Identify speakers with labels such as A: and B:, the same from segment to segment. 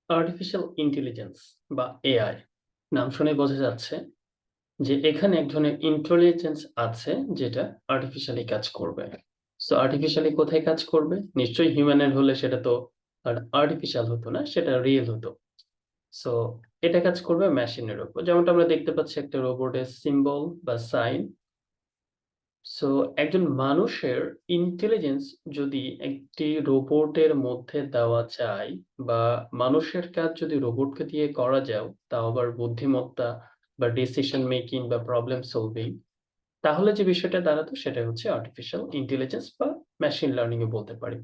A: Artificial intelligence বা AI নাম শুনে বোঝা যাচ্ছে যে এখানে এক ধরনের ইন্টেলিজেন্স আছে যেটা আর্টিফিশিয়ালি কাজ করবে। সো আর্টিফিশিয়ালি কোথায় কাজ করবে? নিশ্চয়ই হিউম্যানের হলে সেটা তো আর আর্টিফিশিয়াল হতো না, সেটা রিয়েল হতো। সো এটা কাজ করবে মেশিনের উপর, যেমনটা আমরা দেখতে পাচ্ছি একটা রোবটের সিম্বল বা সাইন। সো একজন মানুষের ইন্টেলিজেন্স যদি একটি রোবটের মধ্যে দেওয়া যায়, বা মানুষের কাজ যদি রোবটকে দিয়ে করা যায়, তাও আবার বুদ্ধিমত্তা বা ডিসিশন মেকিং বা প্রবলেম সলভিং, তাহলে যে বিষয়টা দাঁড়াতো সেটা হচ্ছে আর্টিফিশিয়াল ইন্টেলিজেন্স বা মেশিন লার্নিং এ বলতে পারি।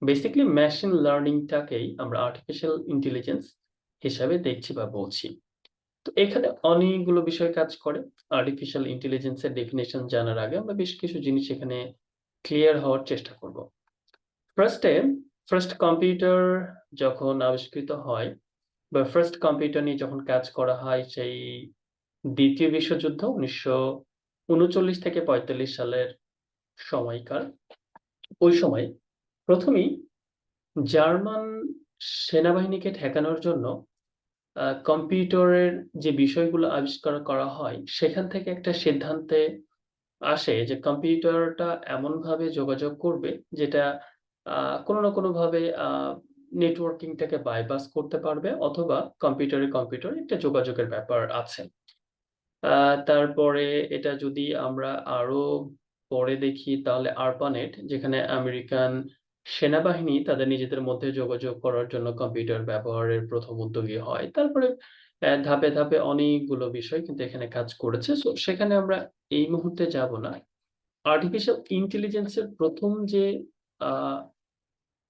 A: বেসিক্যালি মেশিন লার্নিংটাকেই আমরা আর্টিফিশিয়াল ইন্টেলিজেন্স হিসাবে দেখছি বা বলছি। তো এখানে অনেকগুলো বিষয় কাজ করে। আর্টিফিশিয়াল ইন্টেলিজেন্স এর ডেফিনিশন জানার আগে আমরা বেশ কিছু জিনিস এখানে ক্লিয়ার হওয়ার চেষ্টা করব। ফার্স্টে ফার্স্ট কম্পিউটার যখন আবিষ্কৃত হয় বা ফার্স্ট কম্পিউটার নিয়ে যখন কাজ করা হয়, সেই দ্বিতীয় বিশ্বযুদ্ধ 1939 থেকে 45 সালের সময়কার। ওই সময় প্রথমেই জার্মান সেনাবাহিনীকে ঠেকানোর জন্য কম্পিউটারের যে বিষয়গুলো আবিষ্কার করা হয়, সেখান থেকে একটা সিদ্ধান্তে আসে যে কম্পিউটারটা এমনভাবে যোগাযোগ করবে যেটা কোনো না কোনোভাবে নেটওয়ার্কিংটাকে বাইপাস করতে পারবে, অথবা কম্পিউটারে কম্পিউটারে একটা যোগাযোগের ব্যাপার আছে। তারপরে এটা যদি আমরা আরো পরে দেখি তাহলে আরপানেট, যেখানে আমেরিকান সেনাবাহিনী তাদের নিজেদের মধ্যে যোগাযোগ করার জন্য কম্পিউটার ব্যবহারের প্রথম উদ্যোগী হয়। তারপরে ধাপে ধাপে অনেকগুলো বিষয় কিন্তু এখানে কাজ করেছে। সো সেখানে আমরা এই মুহূর্তে যাব না। আর্টিফিশিয়াল ইন্টেলিজেন্সের প্রথম যে আহ,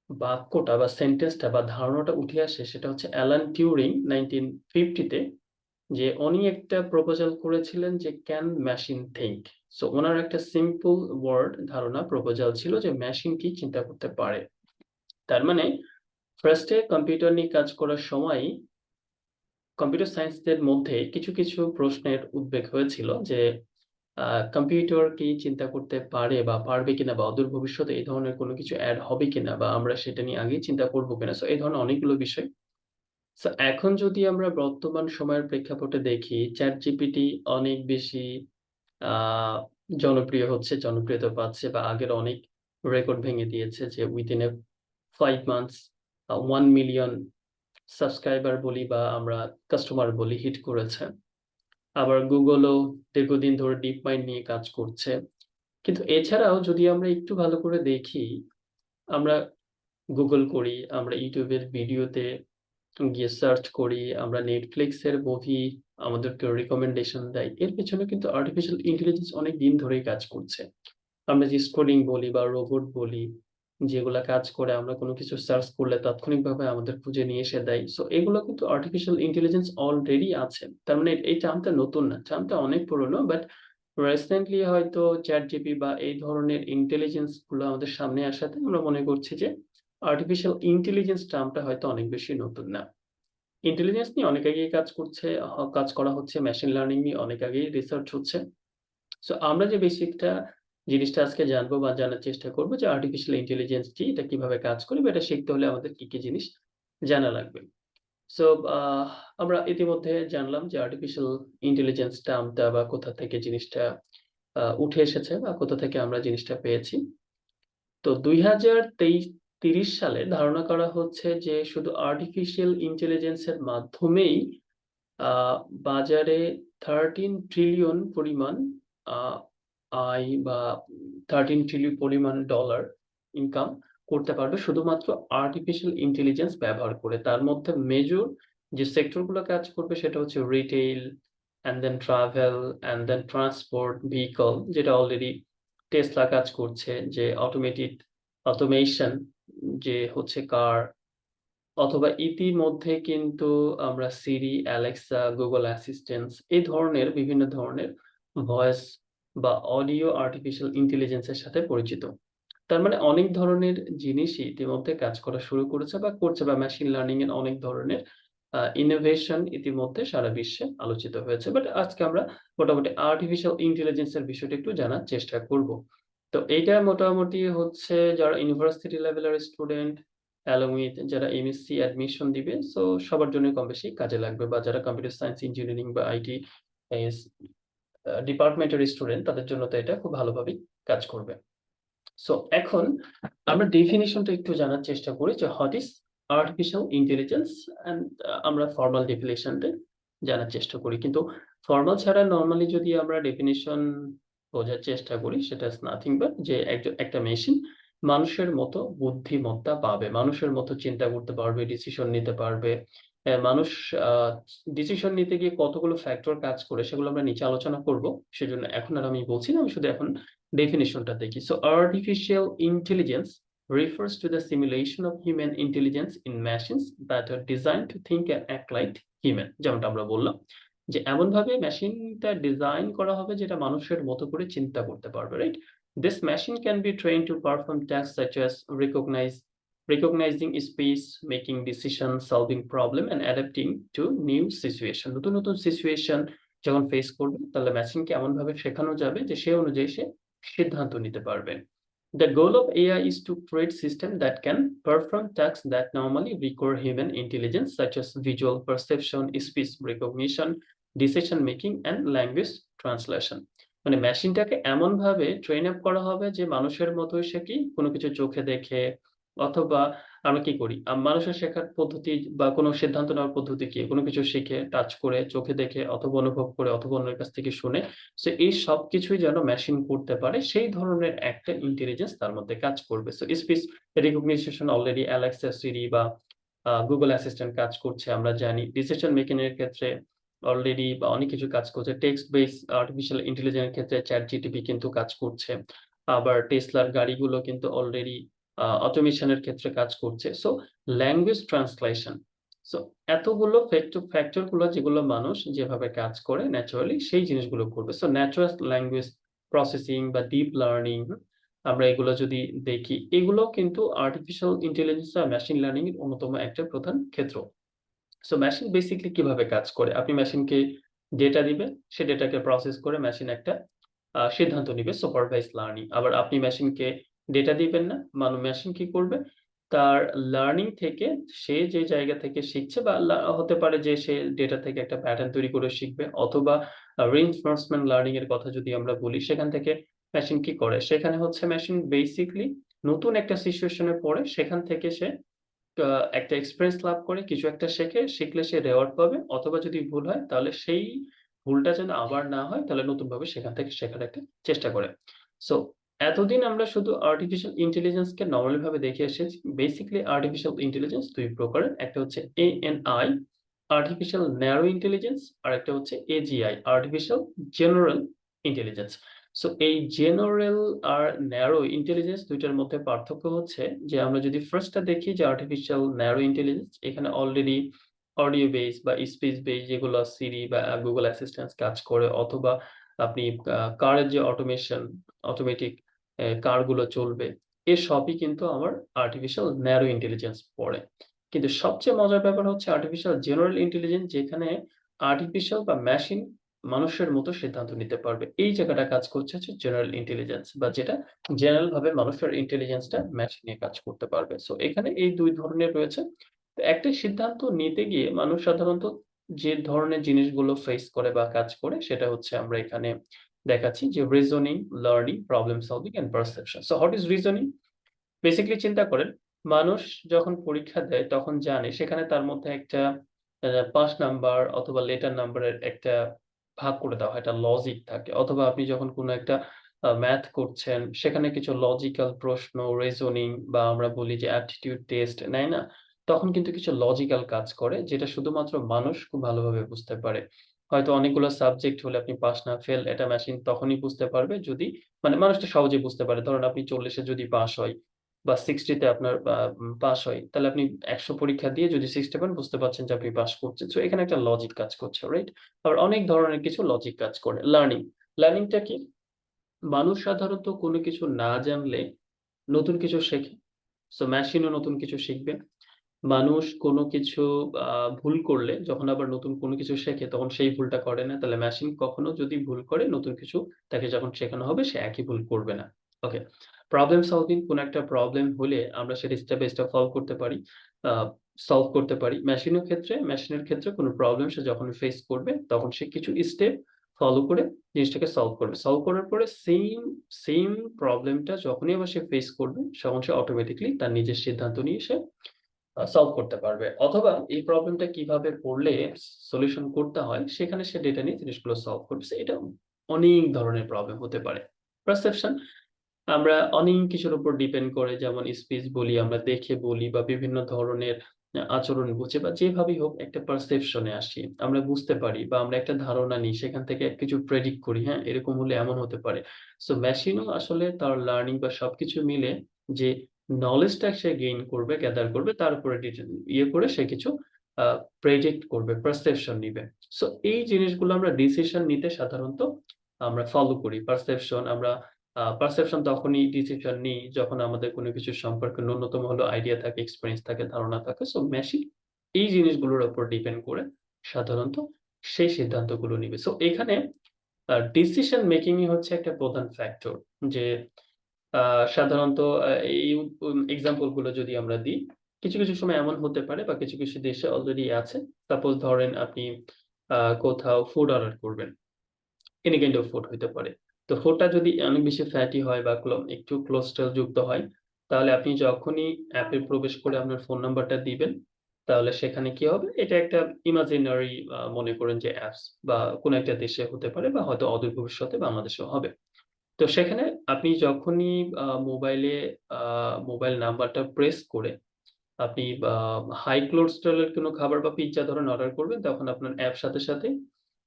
A: বাক্যটা বা সেন্টেন্সটা বা ধারণাটা উঠে আসে সেটা হচ্ছে অ্যালান টিউরিং 1950-তে, যে উনি একটা প্রপোজাল করেছিলেন যে ক্যান মেশিন থিঙ্ক। সো ওনার একটা সিম্পল ওয়ার্ড ধারণা প্রপোজাল ছিল যে মেশিন কি চিন্তা করতে পারে। তার মানে ফার্স্টে কম্পিউটার নিয়ে কাজ করার সময় কম্পিউটার সায়েন্সদের মধ্যে কিছু কিছু প্রশ্নের উদ্বেগ হয়েছিল যে কম্পিউটার কি চিন্তা করতে পারে বা পারবে কিনা, বা অদূর ভবিষ্যতে এই ধরনের কোনো কিছু অ্যাড হবে কিনা, বা আমরা সেটা নিয়ে আগেই চিন্তা করবো কিনা। সো এই ধরনের অনেকগুলো বিষয়। সো এখন যদি আমরা বর্তমান সময়ের প্রেক্ষাপটে দেখি, চ্যাট জিপিটি অনেক বেশি আহ, জনপ্রিয় হচ্ছে, জনপ্রিয়তা পাচ্ছে, বা আগের অনেক রেকর্ড ভেঙে দিয়েছে, যে within a 5 months 1 million subscriber বলি বা আমরা কাস্টমার বলি হিট করেছে। আবার গুগলও দীর্ঘদিন ধরে ডিপ মাইন্ড নিয়ে কাজ করছে। কিন্তু এছাড়াও যদি আমরা একটু ভালো করে দেখি, আমরা গুগল করি, আমরা ইউটিউবের ভিডিওতে গিয়ে সার্চ করি, আমরা নেটফ্লিক্সের মুভি আমাদেরকে রিকমেন্ডেশন দেয়, এর পেছনে কিন্তু আর্টিফিশিয়াল ইন্টেলিজেন্স অনেক দিন ধরেই কাজ করছে। আমরা যে স্ক্রলিং বলি বা রোবট বলি, যেগুলা কাজ করে আমরা কোনো কিছু সার্চ করলে তাৎক্ষণিকভাবে আমাদের খুঁজে নিয়ে এসে দেয়, সো এগুলো কিন্তু আর্টিফিশিয়াল ইন্টেলিজেন্স অলরেডি আছে। তার মানে এই টার্মটা নতুন না, টার্মটা অনেক পুরনো, বাট রিসেন্টলি হয়তো চ্যাট জিপি বা এই ধরনের ইন্টেলিজেন্স গুলো আমাদের সামনে আসাতে আমরা মনে করছি যে আর্টিফিশিয়াল ইন্টেলিজেন্স টার্মটা হয়তো অনেক বেশি নতুন না। ইন্টেলিজেন্স নিয়ে অনেক আগেই কাজ করছে, কাজ করা হচ্ছে, মেশিন লার্নিং নিয়ে অনেক আগেই রিসার্চ হচ্ছে। সো আমরা যে বেসিকটা জিনিসটা আজকে জানবো বা জানার চেষ্টা করবো যে আর্টিফিশিয়াল ইন্টেলিজেন্স কি, এটা কিভাবে কাজ করে, বা এটা শিখতে হলে আমাদের কি কি জিনিস জানা লাগবে। সো আমরা ইতিমধ্যে জানলাম যে আর্টিফিশিয়াল ইন্টেলিজেন্স টার্মটা বা কোথা থেকে জিনিসটা উঠে এসেছে বা কোথা থেকে আমরা জিনিসটা পেয়েছি। তো 2023 সালে ধারণা করা হচ্ছে যে শুধু আর্টিফিশিয়াল ইন্টেলিজেন্সের মাধ্যমেই আহ, বাজারে 13 ট্রিলিয়ন পরিমাণ আহ, আয় বা 13 ট্রিলিয়ন পরিমাণ ডলার ইনকাম করতে পারবে শুধুমাত্র আর্টিফিশিয়াল ইন্টেলিজেন্স ব্যবহার করে। তার মধ্যে মেজর যে সেক্টরগুলো কাজ করবে সেটা হচ্ছে retail, and then travel, and then transport vehicle, যেটা অলরেডি টেসলা কাজ করছে, যে অটোমেশন, যে হচ্ছে কার, অথবা ইতিমধ্যে কিন্তু আমরা সিরি, অ্যালেক্সা, গুগল অ্যাসিস্ট্যান্স এই ধরনের বিভিন্ন ধরনের ভয়েস বা অডিও আর্টিফিশিয়াল ইন্টেলিজেন্সের সাথে পরিচিত। তার মানে অনেক ধরনের জিনিসই ইতিমধ্যে কাজ করা শুরু করেছে বা করছে, বা মেশিন লার্নিং এর অনেক ধরনের ইনোভেশন ইতিমধ্যে সারা বিশ্বে আলোচিত হয়েছে। বাট আজকে আমরা মোটামুটি আর্টিফিশিয়াল ইন্টেলিজেন্সের বিষয়টা একটু জানার চেষ্টা করব। তো এইটা মোটামুটি হচ্ছে যারা ইউনিভার্সিটি লেভেলের স্টুডেন্ট along with যারা এমএসসি অ্যাডমিশন দিবে। সো সবার জন্যই কম বেশি কাজে লাগবে বা যারা কম্পিউটার সায়েন্স, ইঞ্জিনিয়ারিং বা আইটি এস ডিপার্টমেন্টের স্টুডেন্ট তাদের জন্য তো এটা খুব ভালোভাবেই কাজ করবে। সো এখন আমরা ডেফিনিশনটা একটু জানার চেষ্টা করি যে what is artificial intelligence and আমরা ফরমাল ডেফিনিশনটা জানার চেষ্টা করি। কিন্তু ফরমাল ছাড়া নরমালি যদি আমরা ডেফিনিশন বোঝার চেষ্টা করি সেটা ইস নাথিং বাট যে একটা মেশিন মানুষের মতো বুদ্ধিমত্তা পাবে। মানুষের মতো চিন্তা করতে পারবে, ডিসিশন নিতে পারবে। মানুষ আ ডিসিশন নিতে গিয়ে কতগুলো ফ্যাক্টর কাজ করে সেগুলো আমরা নিচে আলোচনা করব। সেজন্য এখন আর আমি বলছি না, আমি শুধু এখন ডেফিনিশনটা দেখি। So artificial intelligence refers to the simulation of human intelligence in machines that are designed to think and act like human যেমনটা আমরা বললাম যে এমনভাবে মেশিনটা ডিজাইন করা হবে যেটা মানুষের মতো করে চিন্তা করতে পারবে, right? This machine can be trained to perform tasks such as recognizing speech, making decisions, solving problem and adapting to new situation. নতুন নতুন সিচুয়েশন যখন ফেস করবে তাহলে মেশিনকে এমনভাবে শেখানো যাবে যে সে অনুযায়ী সে সিদ্ধান্ত নিতে পারবেন। The goal of AI is to create systems that can perform tasks that normally require human intelligence, such as visual perception, speech recognition, decision making, and language translation. মানে মেশিনটাকে এমনভাবে ট্রেন আপ করা হবে যে মানুষের মতোই সে কি কোনো কিছু চোখে দেখে অথবা আমরা কি করি? মানুষের শেখার পদ্ধতি বা কোনো সিদ্ধান্ত নেওয়ার পদ্ধতি কি? কোনো কিছু শিখে, টাচ করে, চোখে দেখে অথবা অনুভব করে অথবা অন্যের কাছ থেকে শুনে সো এই সবকিছুই যেন মেশিন করতে পারে সেই ধরনের একটা ইন্টেলিজেন্স তার মধ্যে কাজ করবে। So speech recognition already Alexa, Siri বা Google অ্যাসিস্ট্যান্ট কাজ করছে আমরা জানি। ডিসিশন মেকিং এর ক্ষেত্রে অলরেডি বা অনেক কিছু কাজ করছে। টেক্সট বেস আর্টিফিশিয়াল ইন্টেলিজেন্স এর ক্ষেত্রে ChatGPT কিন্তু কাজ করছে। আবার টেসলার গাড়িগুলো কিন্তু অলরেডি অটোমেশন এর ক্ষেত্রে কাজ করছে। So language translation. সো এতগুলো ফ্যাক্টর গুলো যেগুলো মানুষ যেভাবে কাজ করে ন্যাচারালি সেই জিনিসগুলো করবে। সো ন্যাচারাল ল্যাঙ্গুয়েজ প্রসেসিং বা ডিপ লার্নিং আমরা এগুলো যদি দেখি, এগুলো কিন্তু আর্টিফিশিয়াল ইন্টেলিজেন্স বা মেশিন লার্নিং এর অন্যতম একটা প্রধান ক্ষেত্র। সো মেশিন বেসিক্যালি কিভাবে কাজ করে? আপনি মেশিনকে ডেটা দিবেন, সে ডেটাকে প্রসেস করে মেশিন একটা সিদ্ধান্ত নিবে সুপারভাইজড লার্নিং। আবার আপনি মেশিনকে ডেটা দিবেন না, মেশিন কি করবে? তার লার্নিং থেকে সে যে জায়গা থেকে শিখছে বা হতে পারে যে সে ডেটা থেকে একটা প্যাটার্ন তৈরি করে শিখবে অথবা রিইনফোর্সমেন্ট লার্নিং এর কথা যদি আমরা বলি, সেখান থেকে মেশিন কি করে? সেখানে হচ্ছে মেশিন বেসিক্যালি নতুন একটা সিচুয়েশন এ পড়ে সেখান থেকে সে আ একটা এক্সপেরিয়েন্স লাভ করে, কিছু একটা শেখে, শিখলে সে রেওয়ার্ড পাবে অথবা যদি ভুল হয় তাহলে সেই ভুলটা যেন আবার না হয় তাহলে নতুনভাবে সেখান থেকে শেখার একটা চেষ্টা করে। সো এতদিন আমরা শুধু আর্টিফিশিয়াল ইন্টেলিজেন্স কে নরমালি ভাবে দেখে এসেছি। বেসিক্যালি আর্টিফিশিয়াল ইন্টেলিজেন্স ২ প্রকারের। একটা হচ্ছে ANI আর্টিফিশিয়াল ন্যারো ইন্টেলিজেন্স, আরেকটা হচ্ছে AGI artificial general intelligence. So এই জেনারেল আর ন্যারো ইন্টেলিজেন্স ২ টার মধ্যে পার্থক্য হচ্ছে যে আমরা যদি ফার্স্ট টা দেখি যে আর্টিফিশিয়াল ন্যারো ইন্টেলিজেন্স এখানে অলরেডি অডিও বেস বা স্পিচ বেস যেগুলো Siri বা Google অ্যাসিস্ট্যান্ট কাজ করে অথবা আপনি কারের যে অটোমেটিক কারগুলো চলবে, এসবই কিন্তু আমার আর্টিফিশিয়াল ন্যারো ইন্টেলিজেন্স পড়ে। কিন্তু সবচেয়ে মজার ব্যাপার হচ্ছে আর্টিফিশিয়াল জেনারেল ইন্টেলিজেন্স যেখানে আর্টিফিশিয়াল বা মেশিন মানুষের মতো সিদ্ধান্ত নিতে পারবে। এই জায়গাটা কাজ করছে হচ্ছে জেনারেল ইন্টেলিজেন্স বা যেটা জেনারেল ভাবে মানুষের ইন্টেলিজেন্সটা মেশিনে কাজ করতে পারবে। সো এখানে এই ২ ধরনের রয়েছে। তো একটা সিদ্ধান্ত নিতে গিয়ে মানুষ সাধারণত যে ধরনের জিনিসগুলো ফেস করে বা কাজ করে সেটা হচ্ছে আমরা এখানে দেখাচ্ছি যে reasoning, learning, problem solving and perception. So what is reasoning? Basically চিন্তা করেন, মানুষ যখন পরীক্ষা দেয় তখন জানে সেখানে তার মধ্যে একটা পাস নাম্বার অথবা লেটার নাম্বারের একটা ভাগ করে দেওয়া হয়। একটা লজিক থাকে। অথবা আপনি যখন কোনো একটা ম্যাথ করছেন সেখানে কিছু লজিক্যাল প্রশ্ন, রিজনিং বা আমরা বলি যে অ্যাপটিটিউড টেস্ট নেয় না? তখন কিন্তু কিছু লজিক্যাল কাজ করে যেটা শুধুমাত্র মানুষ খুব ভালোভাবে বুঝতে পারে। হয়তো অনেকগুলো সাবজেক্ট হলে আপনি পাস না ফেল এটা মেশিন তখনই বুঝতে পারবে যদি মানে মানুষ তো সহজেই বুঝতে পারে। ধরুন আপনি ৪০ এ যদি পাস হয় বা 60 তে আপনার পাস হয়, তাহলে আপনি ১০০ পরীক্ষা দিয়ে যদি 60 পান বুঝতে পারছেন যে আপনি পাস করছেন। সো এখানে একটা লজিক কাজ করছে, রাইট? আবার অনেক ধরনের কিছু লজিক কাজ করে। লার্নিং, লার্নিং টা কি? মানুষ সাধারণত কোনো কিছু না জানলে নতুন কিছু শেখে। সো মেশিনও নতুন কিছু শিখবে। মানুষ কোনো কিছু আ ভুল করলে যখন আবার নতুন কোনো কিছু শেখে তখন সেই ভুলটা করে না। তাহলে মেশিন কখনো যদি ভুল করে নতুন কিছু তাকে যখন শেখানো হবে সে একই ভুল করবে না। ওকে। প্রবলেম সলভিং কোন একটা প্রবলেম হলে আমরা সেটা step by step uh solve করতে পারি। মেশিনের ক্ষেত্রে কোন প্রবলেম সে যখন ফেস করবে তখন সে কিছু স্টেপ ফলো করে জিনিসটাকে সলভ করবে। সলভ করার পরে সেইম প্রবলেমটা যখনই আবার সে ফেস করবে তখন সে অটোমেটিক্যালি তার নিজের সিদ্ধান্ত নিয়ে সে সলভ করতে পারবে। অথবা এই প্রবলেমটা কিভাবে করলে সলিউশন করতে হয় সেখানে সে ডেটা নিয়ে জিনিসগুলো সলভ করবে। এটা অনেক ধরনের প্রবলেম হতে পারে। পারসেপশন আমরা অনেক কিছুর উপর ডিপেন্ড করে যেমন স্পিচ বলি, আমরা দেখে বলি বা বিভিন্ন ধরনের আচরণ বুঝে বা যেভাবেই হোক একটা পারসেপশন এ আসি। আমরা বুঝতে পারি বা আমরা একটা ধারণা নিই সেখান থেকে কিছু প্রেডিক্ট করি, হ্যাঁ? এরকম হলে এমন হতে পারে। সো মেশিনও আসলে তার লার্নিং বা সবকিছু মিলে যে নলেজটা সে গেইন করবে, গ্যাদার করবে তার উপরে করে সে কিছু আ প্রেডিক্ট করবে, পারসেপশন নিবে। সো এই জিনিসগুলো আমরা ডিসিশন নিতে সাধারণত আমরা ফলো করি। পারসেপশন তখনই ডিসিশন নিই যখন আমাদের কোন কিছু সম্পর্কে ন্যূনতম হলেও আইডিয়া থাকে, এক্সপেরিয়েন্স থাকে, ধারণা থাকে। সো মেশিন এই জিনিসগুলোর উপর ডিপেন্ড করে সাধারণত সেই সিদ্ধান্তগুলো নিবে। সো এখানে ডিসিশন মেকিং ই হচ্ছে একটা প্রধান ফ্যাক্টর। যে আ সাধারণত এই এক্সাম্পল গুলো যদি আমরা দিই, কিছু সময় এমন হতে পারে বা কিছু দেশে অলরেডি আছে। সাপোজ ধরেন আপনি কোথাও ফুড অর্ডার করবেন। এনি কাইন্ড অফ ফুড হইতে পারে। তো ফুডটা যদি অনেক বেশি ফ্যাটি হয় বা একটু কোলেস্টেরল যুক্ত হয়, তাহলে আপনি যখনই অ্যাপে প্রবেশ করে আপনার ফোন নাম্বারটা দিবেন, তাহলে সেখানে কি হবে? এটা একটা ইমাজিনারি মনে করেন যে অ্যাপস বা কোন একটা দেশে হতে পারে বা হয়তো অদূর ভবিষ্যতে বাংলাদেশেও হবে। তো সেখানে আপনি যখনই আ মোবাইলে আ মোবাইল নাম্বারটা প্রেস করে আপনি হাই কোলেস্টেরল এর কোনো খাবার বা পিজ্জা ধরেন অর্ডার করবেন, তখন আপনার অ্যাপ সাথে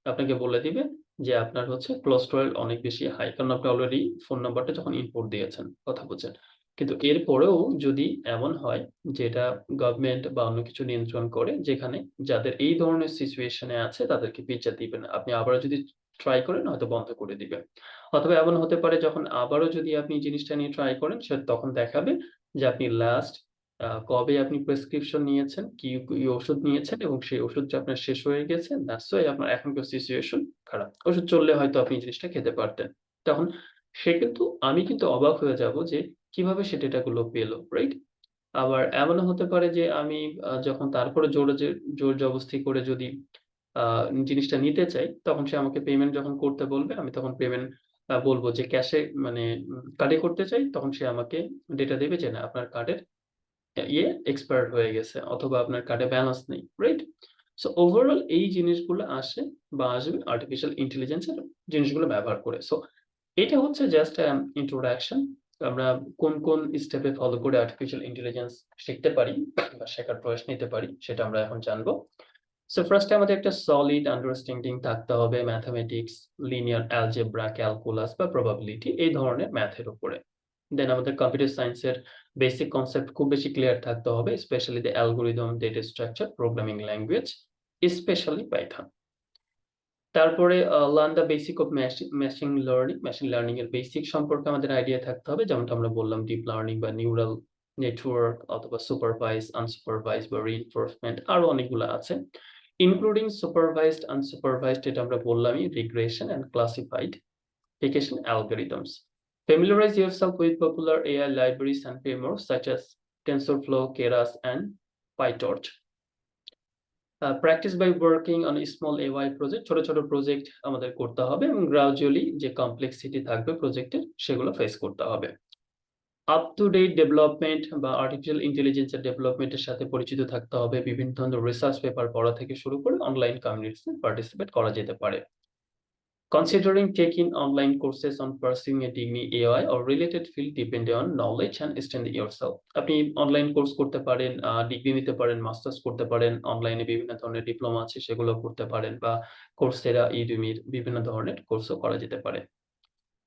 A: আপনাকে বলে দিবে যে আপনার হচ্ছে কোলেস্টেরল অনেক বেশি হাই। কারণ আপনি অলরেডি ফোন নাম্বারটা যখন ইনপুট দিয়েছেন, কথা বুঝছেন। কিন্তু এরপরেও যদি এমন হয় যে এটা গভর্নমেন্ট বা অন্য কিছু নিয়ন্ত্রণ করে যেখানে যাদের এই ধরনের সিচুয়েশন এ আছে তাদেরকে পিজ্জা দিবে না। আপনি আবারও যদি ট্রাই করেন হয়তো বন্ধ করে দিবে। অথবা এমন হতে পারে যখন আবারও যদি আপনি জিনিসটা নিয়ে ট্রাই করেন সে তখন দেখাবে যে আপনি লাস্ট কবে আপনি প্রেসক্রিপশন নিয়েছেন, কি ওষুধ নিয়েছেন এবং সেই ওষুধটা আপনার শেষ হয়ে গেছে। দ্যাটস ওয়াই আপনার এখনকার সিচুয়েশন খারাপ। ওষুধ চললে হয়তো আপনি জিনিসটা খেতে পারতেন। তখন আমি কিন্তু অবাক হয়ে যাব যে কিভাবে সে ডেটাগুলো পেল, রাইট? আবার এমনও হতে পারে যে আমি যখন তারপরে জোর জবরদস্তি করে যদি আ জিনিসটা নিতে চাই, তখন সে আমাকে পেমেন্ট যখন করতে বলবে, আমি তখন পেমেন্ট বলব যে ক্যাশে মানে কার্ডে করতে চাই। তখন সে আমাকে ডেটা দেবে যে, "না, আপনার কার্ডের এক্সপায়ার্ড হয়ে গেছে অথবা আপনার কার্ডে ব্যালেন্স নেই।" রাইট? সো ওভারঅল এই জিনিসগুলো আসে বা আসবে আর্টিফিশিয়াল ইন্টেলিজেন্স এর জিনিসগুলো ব্যবহার করে। সো এটা হচ্ছে জাস্ট ইন্ট্রোডাকশন। আমরা কোন স্টেপে ফলো করে আর্টিফিশিয়াল ইন্টেলিজেন্স শিখতে পারি বা শেখার প্রয়াস নিতে পারি সেটা আমরা এখন জানব। সো ফার্স্ট এ আমাদের একটা সলিড আন্ডারস্ট্যান্ডিং থাকতে হবে ম্যাথমেটিক্স, লিনিয়ার অ্যালজেব্রা, ক্যালকুলাস বা প্রবাবিলিটি এই ধরনের ম্যাথের উপরে। দেন আমাদের কম্পিউটার সায়েন্স এর বেসিক কনসেপ্ট খুব বেশি ক্লিয়ার থাকতে হবে, specially the algorithm, data structure, programming language, specially Python. তারপরে learn the basic of machine learning এর বেসিক সম্পর্কে আমাদের আইডিয়া থাকতে হবে। যেমনটা আমরা বললাম ডিপ লার্নিং বা নিউরাল নেটওয়ার্ক অথবা সুপারভাইজড, আনসুপারভাইজড বা রিইনফোর্সমেন্ট আরো অনেকগুলো আছে। ইনক্লুডিং সুপারভাইজড, আনসুপারভাইজড এটা আমরা বললামই regression and classification algorithms. Familiarize yourself with popular AI libraries and frameworks such as TensorFlow, Keras, and PyTorch. Practice by working on a small AI project ছোট project আমাদের করতে হবে এবং গ্র্যাজুয়ালি যে complexity থাকবে প্রজেক্টের সেগুলো ফেস করতে হবে। আপ টু ডেট ডেভেলপমেন্ট বা আর্টিফিশিয়াল ইন্টেলিজেন্স এর ডেভেলপমেন্টের সাথে পরিচিত থাকতে হবে। বিভিন্ন ধরনের রিসার্চ পেপার পড়া থেকে শুরু করে অনলাইন কমিউনিটিতে পার্টিসিপেট করা যেতে পারে। Considering taking online courses on pursuing a degree AI or related field depending on knowledge and strengthen yourself. আপনি অনলাইন কোর্স করতে পারেন, ডিগ্রি নিতে পারেন, মাস্টার্স করতে পারেন, অনলাইনে বিভিন্ন ধরনের ডিপ্লোমা আছে সেগুলো করতে পারেন বা Coursera, Udemy র বিভিন্ন ধরনের কোর্সও করা যেতে পারে।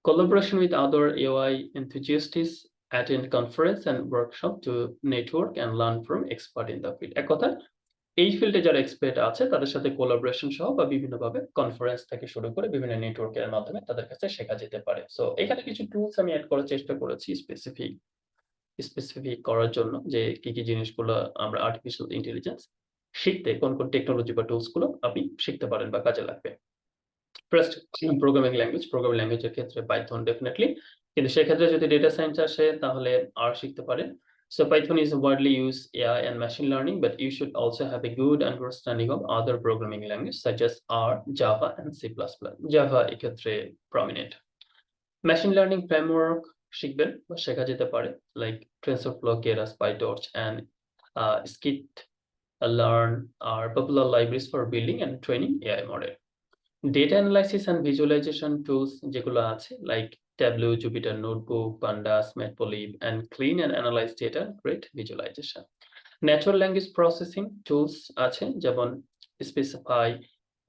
A: Collaboration with other AI enthusiasts, attend conference and workshop to network and learn from expert in the field. এক কথায় এই ফিল্ডে যারা এক্সপার্ট আছে তাদের সাথে কোলাবোরেশন সহ বা বিভিন্নভাবে কনফারেন্স থেকে শুরু করে বিভিন্ন নেটওয়ার্কের মাধ্যমে তাদের কাছে শেখা যেতে পারে। সো এখানে কিছু টুলস আমি এড করার চেষ্টা করেছি স্পেসিফিক করার জন্য যে কি জিনিসগুলো আমরা আর্টিফিশিয়াল ইন্টেলিজেন্স শিখতে কোন টেকনোলজি বা টুলস গুলো আপনি শিখতে পারেন বা কাজে লাগবে। ফার্স্ট প্রোগ্রামিং ল্যাঙ্গুয়েজ এর ক্ষেত্রে পাইথন ডেফিনিটলি। কিন্তু সেক্ষেত্রে যদি ডেটা সায়েন্স আসে তাহলে R শিখতে পারে। So Python is widely used AI and machine learning, but you should also have a good understanding of other programming language such as R, Java and C++. Java এক্ষেত্রে prominent. Machine learning framework শিখবেন বা শেখা যেতে পারে like TensorFlow, Keras, PyTorch and Scikit-learn are popular libraries for building and training AI model. Data analysis and visualization tools যেগুলো আছে like Tableau, Jupyter Notebook, Pandas, Matplotlib, and clean and analyze data, great visualization. Natural language processing tools আছে যেমন Specify,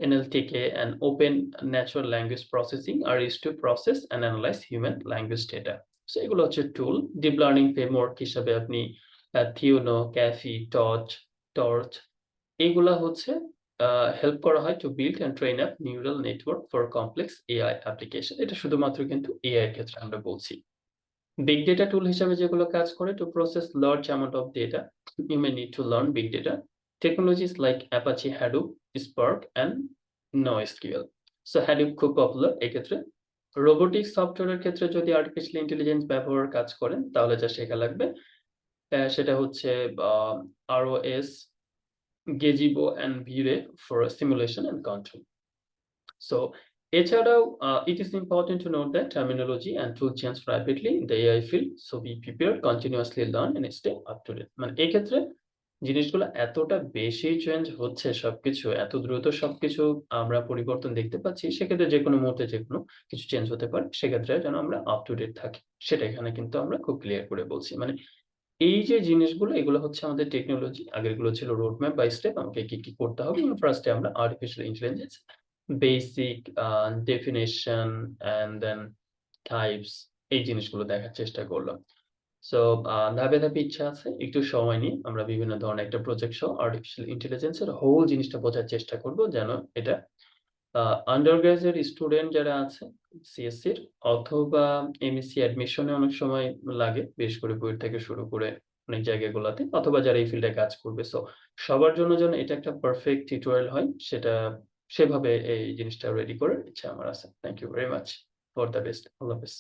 A: NLTK, and Open Natural Language Processing are used to process and analyze human language data. So এগুলো হচ্ছে টুল। Deep learning framework হিসাবে আপনি Theano, Caffe, Torch এইগুলা হচ্ছে help করা হয় to build and train up neural network for complex AI application. এটা শুধুমাত্র কিন্তু এআই এর ক্ষেত্রে আমরা বলছি। বিগ ডেটা টুল হিসাবে যেগুলো কাজ করে to process large amount of data, you may need to learn big data technologies like Apache, Hadoop, Spark and NoSQL. So Hadoop খুব পপুলার এক্ষেত্রে। রোবোটিক্স সফটওয়্যারের ক্ষেত্রে যদি আর্টিফিশিয়াল ইন্টেলিজেন্স ব্যবহার কাজ করেন তাহলে যা শেখা লাগবে সেটা হচ্ছে ROS, Gazebo and V-Ray for simulation and control. So এছাড়াও it is important to note that terminology and tool change rapidly in the AI field, so be prepared, continuously learn and stay up to date. মানে এই ক্ষেত্রে জিনিসগুলো এতটা বেশি change হচ্ছে সবকিছু, এত দ্রুত সবকিছু আমরা পরিবর্তন দেখতে পাচ্ছি, সেক্ষেত্রে যেকোনো মুহূর্তে যেকোনো কিছু চেঞ্জ হতে পারে। সেক্ষেত্রে যেন আমরা আপ টু ডেট থাকি, সেটা এখানে কিন্তু আমরা খুব ক্লিয়ার করে বলছি। মানে এই যে জিনিসগুলো এগুলো হচ্ছে আমাদের টেকনোলজি। আগেরগুলো ছিল রোড ম্যাপ বাই স্টেপ আমাকে কি করতে হবে। ফার্স্ট এ আমরা artificial intelligence basic definition and then types এই জিনিসগুলো দেখার চেষ্টা করলাম। সো ধাপে ধাপে ইচ্ছা আছে একটু সময় নিয়ে আমরা বিভিন্ন ধরনের একটা প্রজেক্ট সহ আর্টিফিশিয়াল ইন্টেলিজেন্স এর হোল জিনিসটা বোঝার চেষ্টা করব যেন এটা আন্ডার গ্র্যাজুয়েট স্টুডেন্ট যারা আছে সিএসসির অথবা এমএসসি অ্যাডমিশনে অনেক সময় লাগে, বিশেষ করে বুয়েট থেকে শুরু করে অনেক জায়গাগুলোতে, অথবা যারা এই ফিল্ডে কাজ করবে। সো সবার জন্য যেন এটা একটা পারফেক্ট টিউটোরিয়াল হয় সেটা সেভাবে এই জিনিসটা রেডি করার ইচ্ছা আমার আছে। Thank you very much. For the best. আল্লাহ হাফেজ।